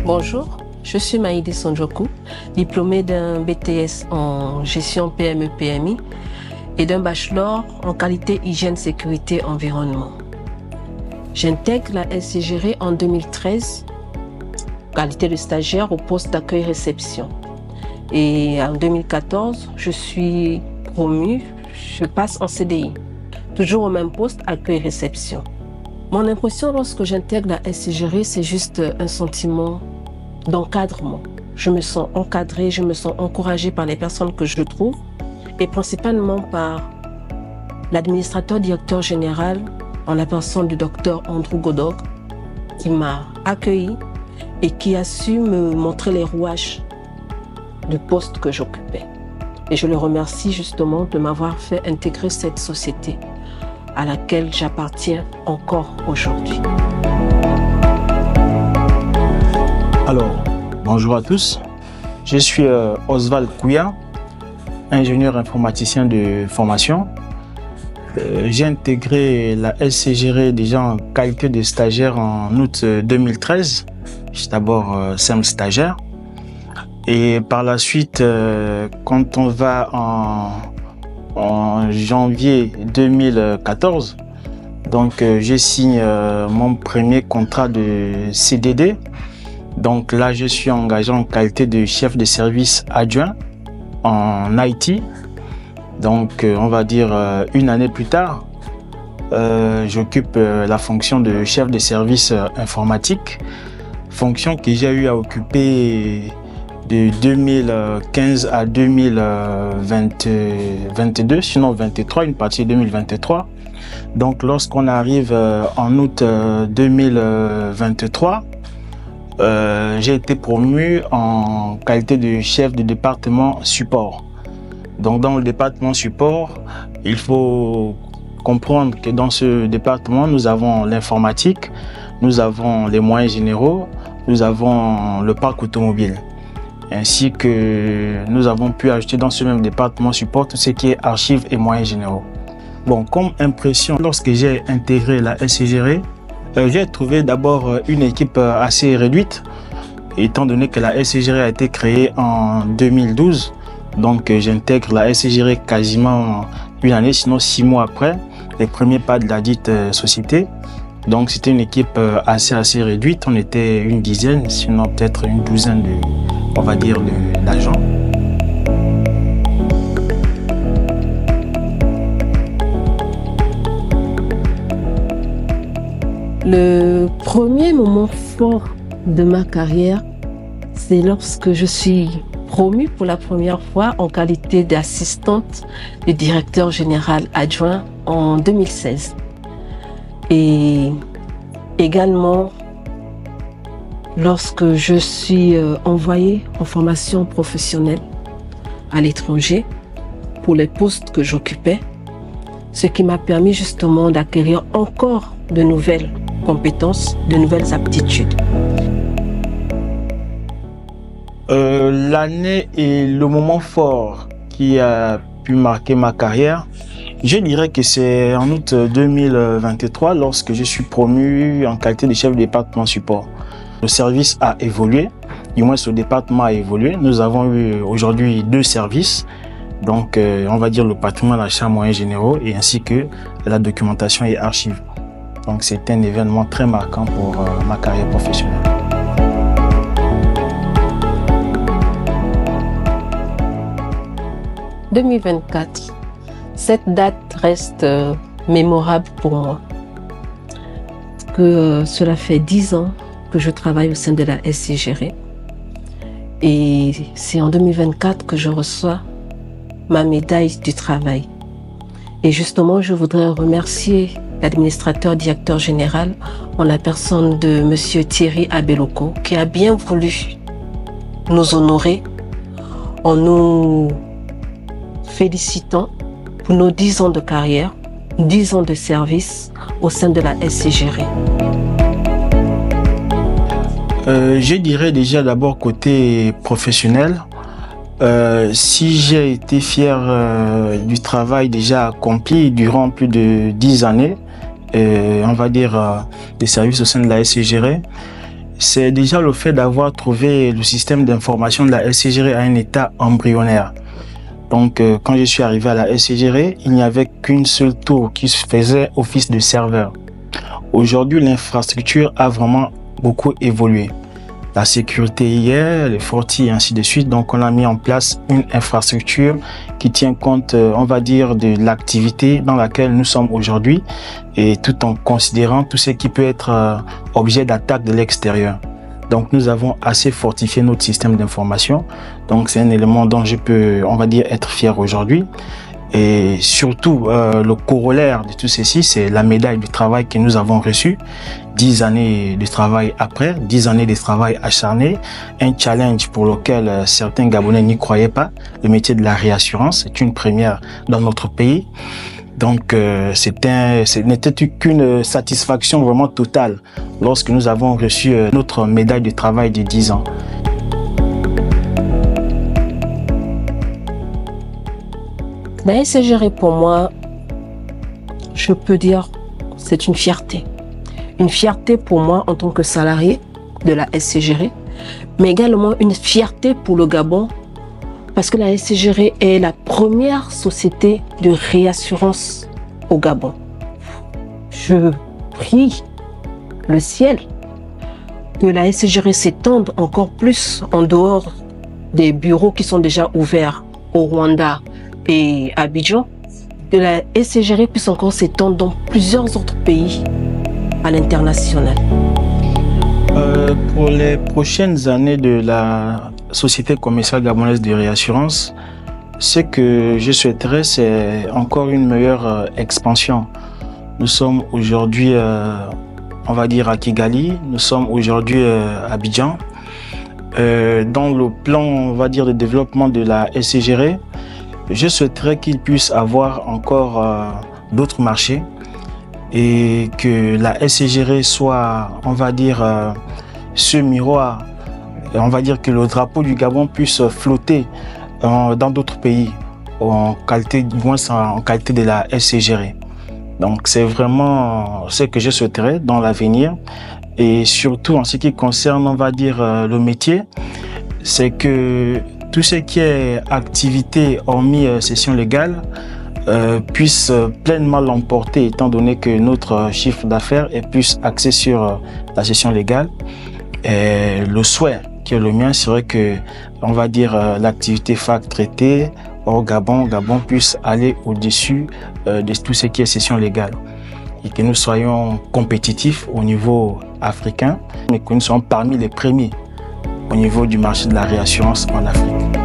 Bonjour, je suis Maïdé Sonjoku, diplômée d'un BTS en gestion PME-PMI et d'un bachelor en qualité, hygiène, sécurité, environnement. J'intègre la SCGR en 2013, qualité de stagiaire au poste d'accueil-réception. Et en 2014, je suis promue, je passe en CDI, toujours au même poste, accueil-réception. Mon impression lorsque j'intègre la SCGR, c'est juste un sentiment d'encadrement. Je me sens encadrée, je me sens encouragée par les personnes que je trouve et principalement par l'administrateur directeur général en la personne du docteur Andrew Godog qui m'a accueilli et qui a su me montrer les rouages du poste que j'occupais. Et je le remercie justement de m'avoir fait intégrer cette société à laquelle j'appartiens encore aujourd'hui. Alors, bonjour à tous. Je suis Oswald Kouya, ingénieur informaticien de formation. J'ai intégré la SCGR déjà en qualité de stagiaire en août 2013. J'étais d'abord simple stagiaire. Et par la suite, quand on va en janvier 2014, donc je signe mon premier contrat de CDD. Donc là, je suis engagé en qualité de chef de service adjoint en IT. Donc on va dire une année plus tard, j'occupe la fonction de chef de service informatique, fonction que j'ai eu à occuper de 2015 à 2022, sinon 23, une partie 2023. Donc lorsqu'on arrive en août 2023, j'ai été promu en qualité de chef de département support. Donc dans le département support, il faut comprendre que dans ce département, nous avons l'informatique, nous avons les moyens généraux, nous avons le parc automobile. Ainsi que nous avons pu ajouter dans ce même département support tout ce qui est archives et moyens généraux. Bon, comme impression, lorsque j'ai intégré la SCGR, j'ai trouvé d'abord une équipe assez réduite, étant donné que la SCGR a été créée en 2012. Donc j'intègre la SCGR quasiment une année, sinon 6 mois après les premiers pas de la dite société. Donc c'était une équipe assez réduite, on était une dizaine, sinon peut-être une douzaine d'agents. Le premier moment fort de ma carrière, c'est lorsque je suis promue pour la première fois en qualité d'assistante du directeur général adjoint en 2016. Et également, lorsque je suis envoyée en formation professionnelle à l'étranger pour les postes que j'occupais, ce qui m'a permis justement d'acquérir encore de nouvelles compétences, de nouvelles aptitudes. L'année et le moment fort qui a pu marquer ma carrière, je dirais que c'est en août 2023 lorsque je suis promu en qualité de chef de département support. Le service a évolué, du moins ce département a évolué. Nous avons eu aujourd'hui 2 services, donc on va dire le patrimoine, achat, moyens généraux et ainsi que la documentation et archives. Donc c'est un événement très marquant pour ma carrière professionnelle. « 2024, cette date reste mémorable pour moi. Cela fait 10 ans que je travaille au sein de la SCGR. Et c'est en 2024 que je reçois ma médaille du travail. Et justement, je voudrais remercier l'administrateur directeur général en la personne de Monsieur Thierry Abeloko qui a bien voulu nous honorer en nous félicitant pour nos 10 ans de carrière, 10 ans de service au sein de la SCGR. Je dirais déjà d'abord côté professionnel, si j'ai été fier du travail déjà accompli durant plus de 10 années, on va dire des services au sein de la SCGR, c'est déjà le fait d'avoir trouvé le système d'information de la SCGR à un état embryonnaire. Donc, quand je suis arrivé à la SCGR, il n'y avait qu'une seule tour qui faisait office de serveur. Aujourd'hui, l'infrastructure a vraiment beaucoup évolué. La sécurité hier, les fortis et ainsi de suite. Donc, on a mis en place une infrastructure qui tient compte, on va dire, de l'activité dans laquelle nous sommes aujourd'hui et tout en considérant tout ce qui peut être objet d'attaque de l'extérieur. Donc, nous avons assez fortifié notre système d'information. Donc, c'est un élément dont je peux, on va dire, être fier aujourd'hui. Et surtout, le corollaire de tout ceci, c'est la médaille du travail que nous avons reçue. 10 années de travail après, 10 années de travail acharné, un challenge pour lequel certains Gabonais n'y croyaient pas. Le métier de la réassurance est une première dans notre pays. Donc, ce n'était qu'une satisfaction vraiment totale lorsque nous avons reçu notre médaille de travail de 10 ans. La SCGR, pour moi, je peux dire, c'est une fierté. Une fierté pour moi en tant que salarié de la SCGR, mais également une fierté pour le Gabon, parce que la SCGR est la première société de réassurance au Gabon. Je prie le ciel que la SCGR s'étende encore plus en dehors des bureaux qui sont déjà ouverts au Rwanda et à Abidjan, que la SCGR puisse encore s'étendre dans plusieurs autres pays à l'international. Pour les prochaines années de la Société commerciale gabonaise de réassurance, ce que je souhaiterais, c'est encore une meilleure expansion. Nous sommes aujourd'hui, on va dire, à Kigali, nous sommes aujourd'hui à Abidjan. Dans le plan, on va dire, de développement de la SCGR, je souhaiterais qu'il puisse avoir encore d'autres marchés et que la SCGR soit, on va dire, ce miroir. On va dire que le drapeau du Gabon puisse flotter dans d'autres pays en qualité de la SCGR. Donc c'est vraiment ce que je souhaiterais dans l'avenir et surtout en ce qui concerne, on va dire, le métier, c'est que tout ce qui est activité hormis session légale puisse pleinement l'emporter étant donné que notre chiffre d'affaires est plus axé sur la session légale. Et le souhait qui est le mien serait que, on va dire, l'activité FAC traitée au Gabon puisse aller au-dessus de tout ce qui est session légale et que nous soyons compétitifs au niveau africain, mais que nous soyons parmi les premiers au niveau du marché de la réassurance en Afrique.